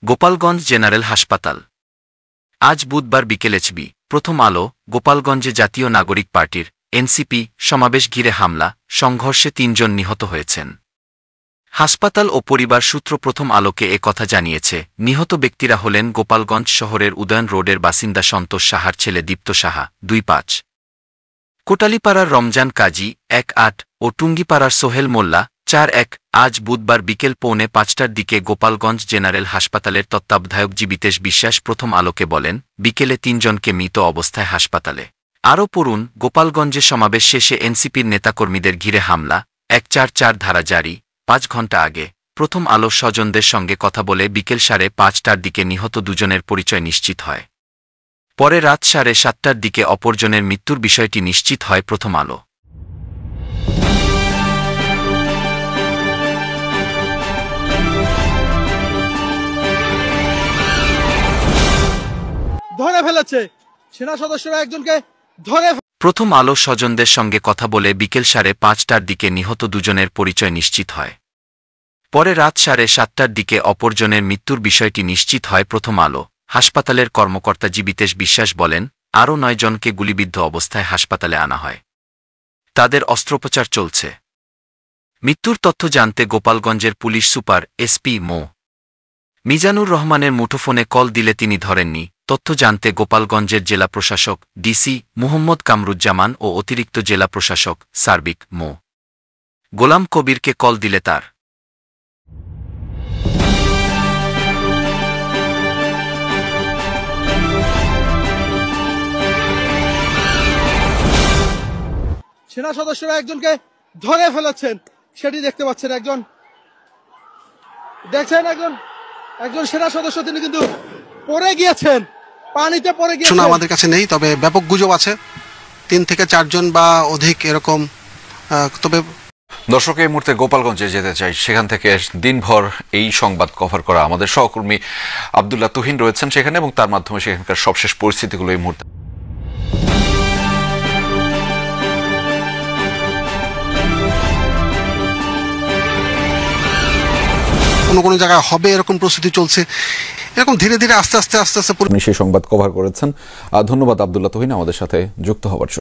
Gopalganj general হাসপাতাল। আজ বুধবার বিকেল প্রথম আলো। গোপালগঞ্জে জাতীয় নাগরিক পার্টির এনসিপি সমাবেশ ঘিরে হামলা, সংঘর্ষে ৩ জন নিহত হয়েছেন। হাসপাতাল ও পরিবার সূত্র প্রথম আলোকে কথা জানিয়েছে। নিহত ব্যক্তিরা হলেন গোপালগঞ্জ শহরের উদয়ন রোডের বাসিন্দা সন্তোষ সাহার ছেলে দীপ্ত সাহা ২৫, কোটালীপাড়ার রমজান কাজী ১৮ ও টুঙ্গিপাড়ার সোহেল মোল্লা ৪১। আজ বুধবার বিকেল ৪:৫টার দিকে গোপালগঞ্জ জেনারেল হাসপাতালের তত্ত্বাবধায়ক জীবিতেশ বিশ্বাস প্রথম আলোকে বলেন, বিকেলে ৩ জনকে মৃত অবস্থায় হাসপাতালে। আরও পড়ুন, গোপালগঞ্জে সমাবেশ শেষে এনসিপির নেতাকর্মীদের ঘিরে হামলা, ১৪৪ ধারা জারি। ৫ ঘণ্টা আগে প্রথম আলো স্বজনদের সঙ্গে কথা বলে বিকেল ৫:৩০টার দিকে নিহত দুজনের পরিচয় নিশ্চিত হয়। পরে রাত ৭:৩০টার দিকে অপরজনের মৃত্যুর বিষয়টি নিশ্চিত হয় প্রথম আলো। ধরে ফেলেছে সেনা সদস্যরা একজনকে ধরে। প্রথম আলো স্বজনদের সঙ্গে কথা বলে বিকেল ৫:৩০টার দিকে নিহত দুজনের পরিচয় নিশ্চিত হয়। পরে রাত ৭:৩০টার দিকে অপরজনের মৃত্যুর বিষয়টি নিশ্চিত হয় প্রথম আলো। হাসপাতালের কর্মকর্তা জীবিতেশ বিশ্বাস বলেন, আরও ৯ জনকে গুলিবিদ্ধ অবস্থায় হাসপাতালে আনা হয়। তাদের অস্ত্রোপচার চলছে। মৃত্যুর তথ্য জানতে গোপালগঞ্জের পুলিশ সুপার এসপি মো. মিজানুর রহমানের মুঠোফোনে কল দিলে তিনি ধরেননি। তথ্য জানতে গোপালগঞ্জের জেলা প্রশাসক ডিসি মুহম্মদ কামরুজ্জামান ও অতিরিক্ত জেলা প্রশাসক সার্বিক মো. গোলাম কবিরকে কল দিলে তার সেনা সদস্যরা একজনকে ধরে ফেলেছেন, সেটি দেখতে পাচ্ছেন। দেখছেন একজন সেনা সদস্য, তিনি কিন্তু পড়ে গিয়েছেন, পানিতে পড়ে গিয়েছেন। শোনা আমাদের কাছে নেই, তবে ব্যাপক গুজব আছে ৩ থেকে ৪ জন বা অধিক এরকম। তবে দর্শক, এই মুহূর্তে গোপালগঞ্জে যেতে চাই। সেখান থেকে দিনভর এই সংবাদ কভার করা আমাদের সহকর্মী আব্দুল্লাহ তুহিন রয়েছেন সেখানে, এবং তার মাধ্যমে সেখানকার সবশেষ পরিস্থিতিগুলো এই মুহূর্তে। কোনো জায়গায় হবে এরকম প্রস্তুতি চলছে, এরকম ধীরে ধীরে আস্তে আস্তে সেই সংবাদ কভার করেছেন। ধন্যবাদ আব্দুল্লাহ তুহিন আমাদের সাথে যুক্ত হওয়ার জন্য।